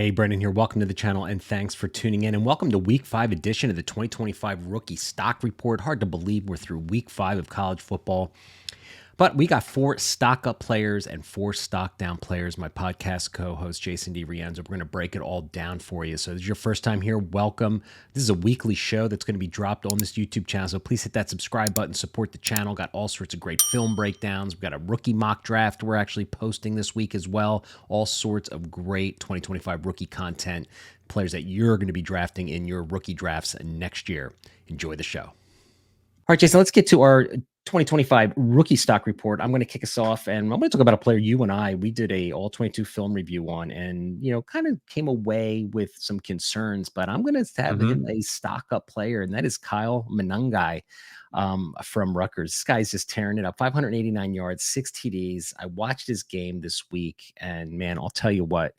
Hey, Brendan here. Welcome to the channel and thanks for tuning in. And welcome to week 5 edition of the 2025 Rookie Stock Report. Hard to believe we're through week 5 of college football. But we got 4 stock up players and 4 stock down players. My podcast co-host Jason DeRienzo. We're going to break it all down for you. So if this is your first time here, welcome. This is a weekly show that's going to be dropped on this YouTube channel. So please hit that subscribe button, support the channel. Got all sorts of great film breakdowns. We've got a rookie mock draft we're actually posting this week as well. All sorts of great 2025 rookie content, players that you're going to be drafting in your rookie drafts next year. Enjoy the show. All right, Jason, let's get to our 2025 rookie stock report. I'm going to kick us off, and I'm going to talk about a player you and I, we did a all 22 film review on, and, kind of came away with some concerns, but I'm going to have him a stock up player, and that is Kyle Manangi from Rutgers. This guy's just tearing it up. 589 yards, 6 TDs. I watched his game this week, and man, I'll tell you what,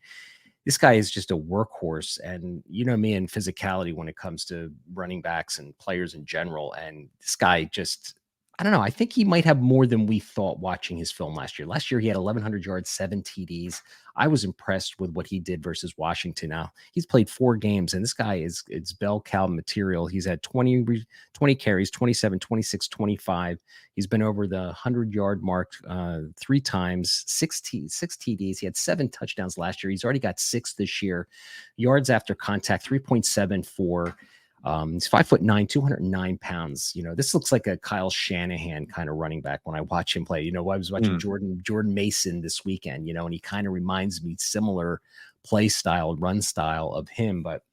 this guy is just a workhorse, and you know me and physicality when it comes to running backs and players in general. And this guy just, I don't know. I think he might have more than we thought watching his film last year. Last year, he had 1,100 yards, 7 TDs. I was impressed with what he did versus Washington. Now, he's played 4 games, and this guy it's bell cow material. He's had 20 carries, 27, 26, 25. He's been over the 100-yard mark 3 times, 6 TDs. He had 7 touchdowns last year. He's already got 6 this year. Yards after contact, 3.74. He's 5'9", 209 pounds. This looks like a Kyle Shanahan kind of running back when I watch him play. I was watching Jordan Mason this weekend, and he kind of reminds me similar play style, run style of him, but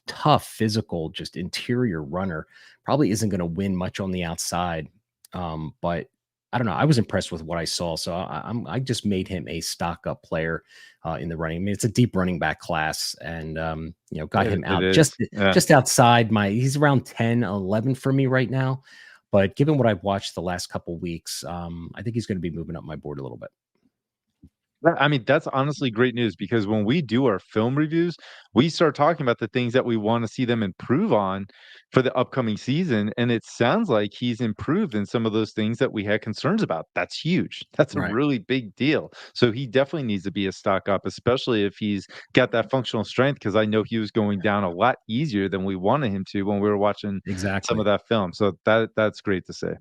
tough, physical, just interior runner. Probably isn't going to win much on the outside. But I don't know. I was impressed with what I saw. So I just made him a stock up player in the running. I mean, it's a deep running back class, and got him out just outside he's around 10, 11 for me right now. But given what I've watched the last couple weeks, I think he's going to be moving up my board a little bit. I mean, that's honestly great news because when we do our film reviews, we start talking about the things that we want to see them improve on for the upcoming season. And it sounds like he's improved in some of those things that we had concerns about. That's huge. That's a Right. really big deal. So he definitely needs to be a stock up, especially if he's got that functional strength, because I know he was going down a lot easier than we wanted him to when we were watching some Exactly. of that film. So that's great to say.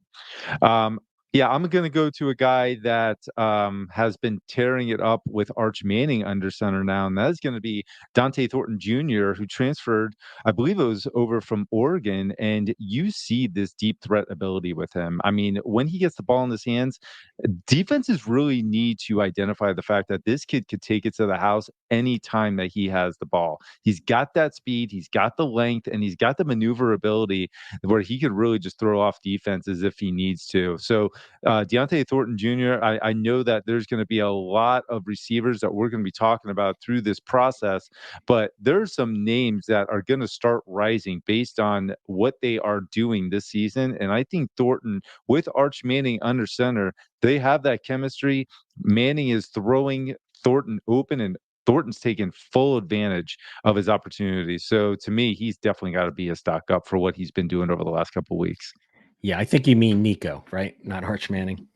Um, yeah, I'm going to go to a guy that has been tearing it up with Arch Manning under center now, and that is going to be Dante Thornton Jr., who transferred, I believe it was over from Oregon, and you see this deep threat ability with him. I mean, when he gets the ball in his hands, defenses really need to identify the fact that this kid could take it to the house anytime that he has the ball. He's got that speed, he's got the length, and he's got the maneuverability where he could really just throw off defenses if he needs to. So Dante Thornton Jr., I know that there's going to be a lot of receivers that we're going to be talking about through this process, but there are some names that are going to start rising based on what they are doing this season. And I think Thornton, with Arch Manning under center, they have that chemistry. Manning is throwing Thornton open, and Thornton's taking full advantage of his opportunities. So to me, he's definitely got to be a stock up for what he's been doing over the last couple of weeks. Yeah, I think you mean Nico, right? Not Arch Manning.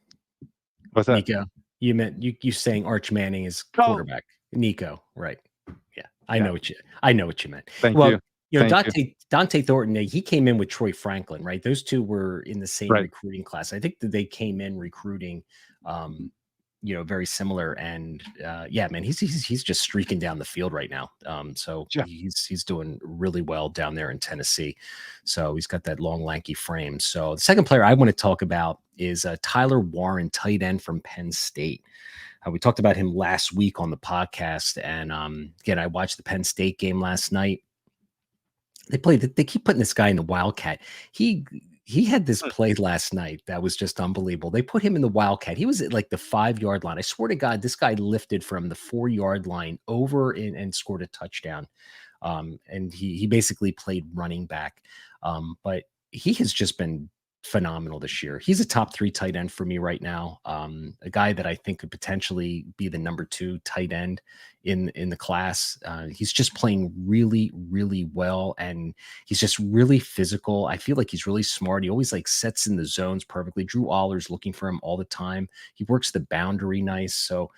What's that? Nico. You meant you saying Arch Manning is Oh, quarterback. Nico, right? Yeah, I yeah. know what you meant. Thank Well, you. Thank you. Dante Thornton, he came in with Troy Franklin, right? Those two were in the same Right. recruiting class. I think that they came in recruiting, very similar. And yeah, man, he's just streaking down the field right now. So Yeah. he's doing really well down there in Tennessee. So he's got that long, lanky frame. So the second player I want to talk about is Tyler Warren, tight end from Penn State. We talked about him last week on the podcast, and again, I watched the Penn State game last night. They keep putting this guy in the Wildcat. He had this play last night that was just unbelievable. They put him in the Wildcat. He was at like the 5-yard line. I swear to God, this guy lifted from the 4-yard line over and scored a touchdown. And he basically played running back. But he has just been phenomenal this year. He's a top 3 tight end for me right now. A guy that I think could potentially be the number 2 tight end in the class. He's just playing really, really well, and he's just really physical. I feel like he's really smart. He always like sets in the zones perfectly. Drew Aller's looking for him all the time. He works the boundary nice. So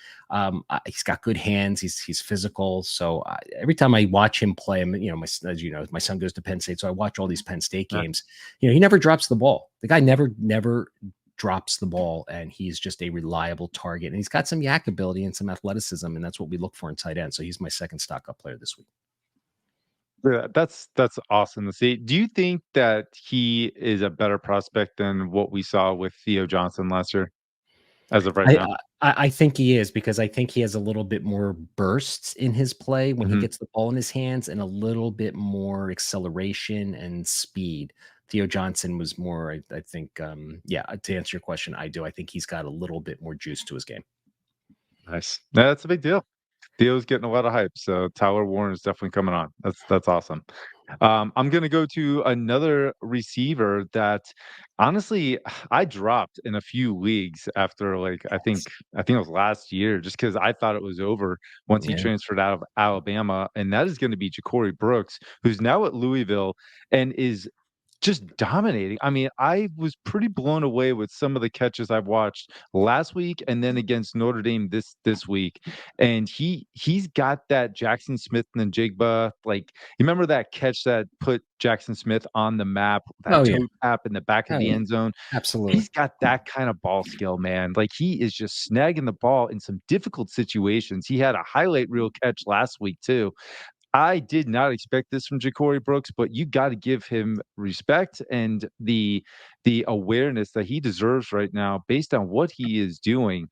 he's got good hands. He's physical. So every time I watch him play, as you know, my son goes to Penn State, so I watch all these Penn State Yeah. games. He never drops the ball. The guy never drops the ball, and he's just a reliable target. And he's got some yak ability and some athleticism, and that's what we look for in tight end. So he's my second stock up player this week. Yeah, that's awesome to see. Do you think that he is a better prospect than what we saw with Theo Johnson last year, as of right I, now? I think he is, because I think he has a little bit more bursts in his play when he Mhm. gets the ball in his hands, and a little bit more acceleration and speed. Theo Johnson was more, I think, yeah, to answer your question, I do. I think he's got a little bit more juice to his game. Nice. Yeah, that's a big deal. Theo's getting a lot of hype, so Tyler Warren is definitely coming on. That's awesome. I'm gonna go to another receiver that honestly I dropped in a few leagues after like I think it was last year, just because I thought it was over once he Yeah. transferred out of Alabama, and that is going to be Ja'Cory Brooks, who's now at Louisville and is just dominating. I mean, I was pretty blown away with some of the catches I've watched last week and then against Notre Dame this week. And he's got that Jackson Smith and Jigba, like you remember that catch that put Jackson Smith on the map, that Oh yeah. toe tap in the back of Oh the yeah. end zone. Absolutely. He's got that kind of ball skill, man. Like he is just snagging the ball in some difficult situations. He had a highlight reel catch last week too. I did not expect this from Ja'Cory Brooks, but you got to give him respect and the awareness that he deserves right now based on what he is doing.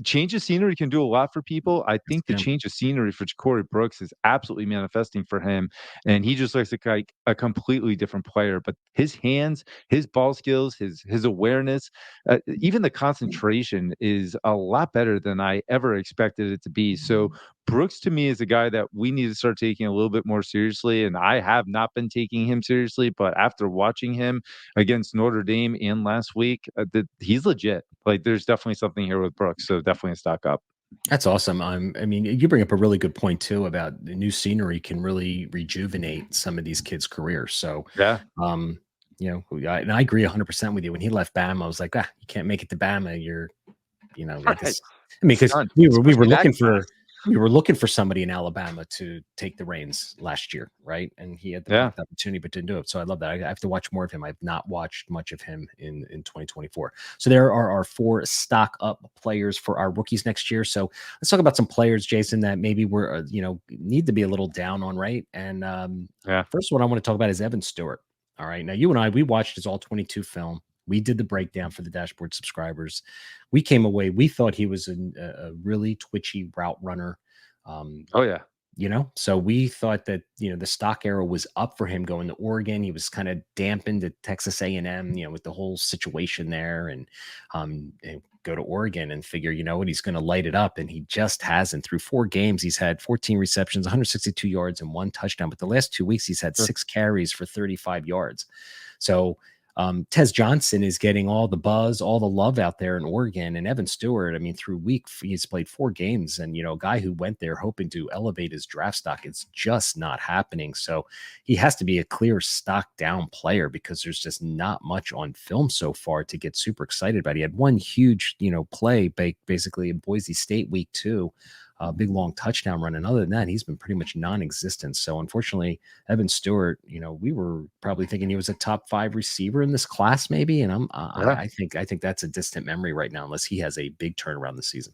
Change of scenery can do a lot for people. I think the Yeah. change of scenery for Ja'Cory Brooks is absolutely manifesting for him, and he just looks like a completely different player. But his hands, his ball skills, his awareness, even the concentration is a lot better than I ever expected it to be. So Brooks to me is a guy that we need to start taking a little bit more seriously, and I have not been taking him seriously. But after watching him against Notre Dame and last week, he's legit. Like, there's definitely something here with Brooks, so definitely a stock up. That's awesome. I mean, you bring up a really good point too about the new scenery can really rejuvenate some of these kids' careers. So, Yeah, um, and I agree 100% with you. When he left Bama, I was like, you can't make it to Bama. Like right. this. I mean, It's because done, we were especially that looking class. for somebody in Alabama to take the reins last year, right? And he had the Yeah. perfect opportunity, but didn't do it. So I love that. I have to watch more of him. I've not watched much of him in 2024. So there are our four stock up players for our rookies next year. So let's talk about some players, Jason, that maybe we're need to be a little down on, right? And Yeah. first one I want to talk about is Evan Stewart. All right, now you and I, we watched his all 22 film. We did the breakdown for the dashboard subscribers. We came away. We thought he was a really twitchy route runner. Um, Oh yeah. so we thought that the stock arrow was up for him going to Oregon. He was kind of dampened at Texas A&M, with the whole situation there, and go to Oregon and figure, what, he's going to light it up, and he just hasn't. Through 4 games, he's had 14 receptions, 162 yards, and 1 touchdown. But the last 2 weeks, he's had Sure. 6 carries for 35 yards. So Tez Johnson is getting all the buzz, all the love out there in Oregon. And Evan Stewart, I mean, he's played 4 games, and a guy who went there hoping to elevate his draft stock, it's just not happening. So he has to be a clear stock down player, because there's just not much on film so far to get super excited about. He had one huge, play basically in Boise State week 2, a big long touchdown run. And other than that, he's been pretty much non-existent. So unfortunately, Evan Stewart, we were probably thinking he was a top 5 receiver in this class, maybe. And Yeah. I think that's a distant memory right now, unless he has a big turnaround this season.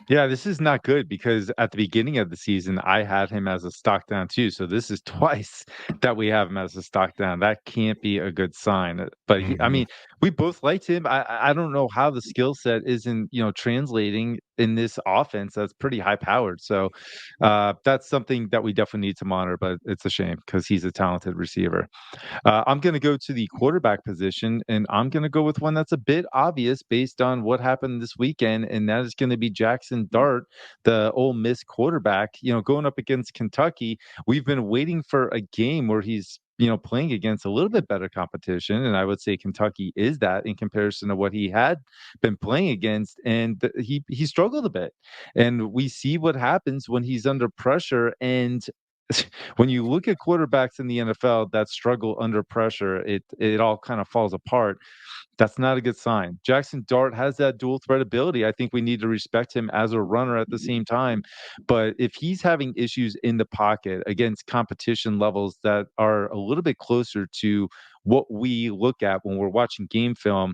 Yeah, this is not good because at the beginning of the season, I had him as a stock down too. So this is twice that we have him as a stock down. That can't be a good sign. But I Mhm. mean, we both liked him. I don't know how the skill set isn't translating in this offense that's pretty high powered. So that's something that we definitely need to monitor. But it's a shame because he's a talented receiver. I'm going to go to the quarterback position, and I'm going to go with one that's a bit obvious based on what happened this weekend, and that is going to be Jackson Dart, the Ole Miss quarterback. Going up against Kentucky, we've been waiting for a game where he's playing against a little bit better competition, and I would say Kentucky is that in comparison to what he had been playing against, and he struggled a bit. And we see what happens when he's under pressure. And when you look at quarterbacks in the NFL that struggle under pressure, it all kind of falls apart. That's not a good sign. Jackson Dart has that dual threat ability. I think we need to respect him as a runner at the same time. But if he's having issues in the pocket against competition levels that are a little bit closer to what we look at when we're watching game film,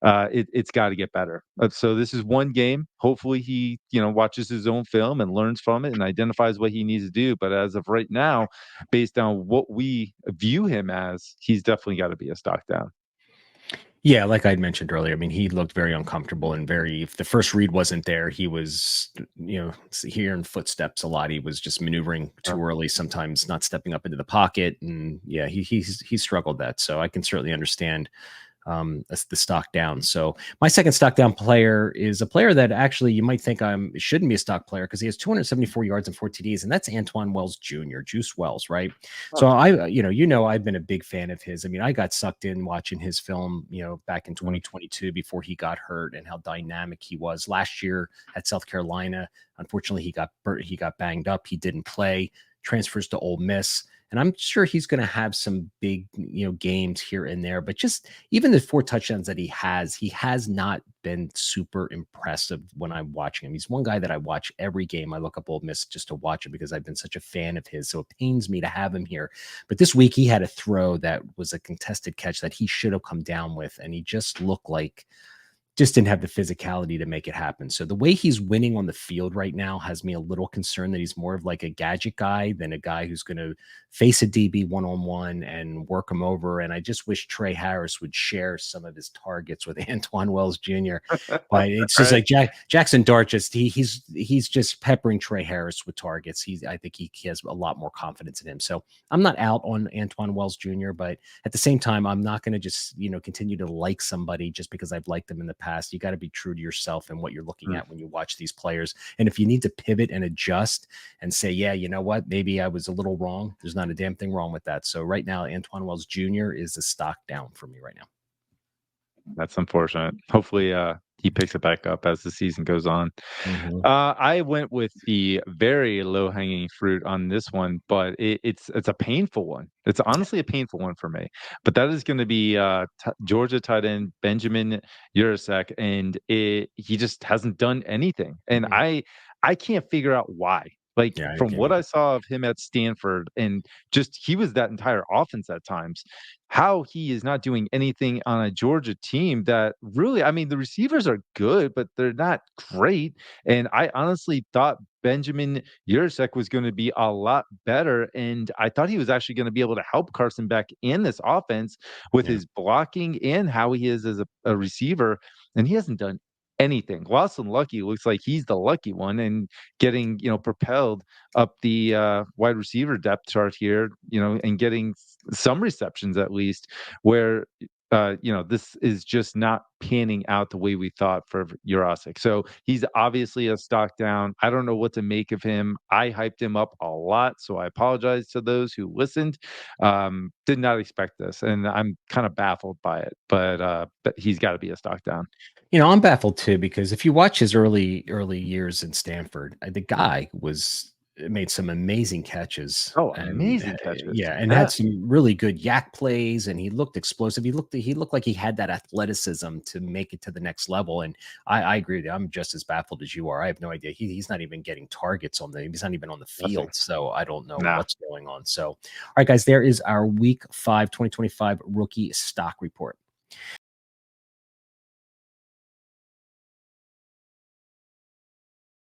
it's got to get better. So this is one game. Hopefully he, watches his own film and learns from it and identifies what he needs to do. But as of right now, based on what we view him as, he's definitely got to be a stock down. Yeah, like I'd mentioned earlier, I mean, he looked very uncomfortable and if the first read wasn't there, he was, hearing footsteps a lot. He was just maneuvering too early, sometimes not stepping up into the pocket. And yeah, he struggled that. So I can certainly understand that's the stock down. So my second stock down player is a player that actually you might think shouldn't be a stock player because he has 274 yards and 4 TDs, and that's Antoine Wells Jr., Juice Wells, right? So I've been a big fan of his. I mean, I got sucked in watching his film, back in 2022 before he got hurt and how dynamic he was last year at South Carolina. Unfortunately, he got banged up. He didn't play, transfers to Ole Miss. And I'm sure he's going to have some big, games here and there. But just even the 4 touchdowns that he has not been super impressive when I'm watching him. He's one guy that I watch every game. I look up Ole Miss just to watch it because I've been such a fan of his. So it pains me to have him here. But this week he had a throw that was a contested catch that he should have come down with. And he just looked like just didn't have the physicality to make it happen. So the way he's winning on the field right now has me a little concerned that he's more of like a gadget guy than a guy who's going to face a DB one-on-one and work him over. And I just wish Trey Harris would share some of his targets with Antoine Wells Jr. But it's just like Jackson Dart, he's just peppering Trey Harris with targets. I think he has a lot more confidence in him. So I'm not out on Antoine Wells Jr., but at the same time, I'm not going to just, continue to like somebody just because I've liked them in the past. You got to be true to yourself and what you're looking at when you watch these players. And if you need to pivot and adjust and say, yeah, you know what, maybe I was a little wrong. There's not a damn thing wrong with that. So right now, Antoine Wells Jr. is a stock down for me right now. That's unfortunate. Hopefully, he picks it back up as the season goes on. Mm-hmm. I went with the very low hanging fruit on this one, but it's a painful one. It's honestly a painful one for me. But that is going to be Georgia tight end Benjamin Urck, and he just hasn't done anything, and I can't figure out why. Like from what I saw of him at Stanford, and just he was that entire offense at times, how he is not doing anything on a Georgia team that really, I mean, the receivers are good, but they're not great. And I honestly thought Benjamin Urck was going to be a lot better. And I thought he was actually going to be able to help Carson Beck in this offense with his blocking and how he is as a receiver. And he hasn't done anything. Lawson Lucky looks like he's the lucky one and getting, propelled up the wide receiver depth chart here, and getting some receptions at least, where this is just not panning out the way we thought for Urasic. So he's obviously a stock down. I don't know what to make of him. I hyped him up a lot, so I apologize to those who listened. Did not expect this, and I'm kind of baffled by it. But he's got to be a stock down. I'm baffled too because if you watch his early years in Stanford, the guy made some amazing catches. Oh, And amazing catches. and had some really good yak plays, and he looked explosive. He looked like he had that athleticism to make it to the next level. And I agree with you. I'm just as baffled as you are. I have no idea. He's not even getting targets he's not even on the field. So I don't know what's going on. So, all right, guys, there is our week 5, 2025 rookie stock report.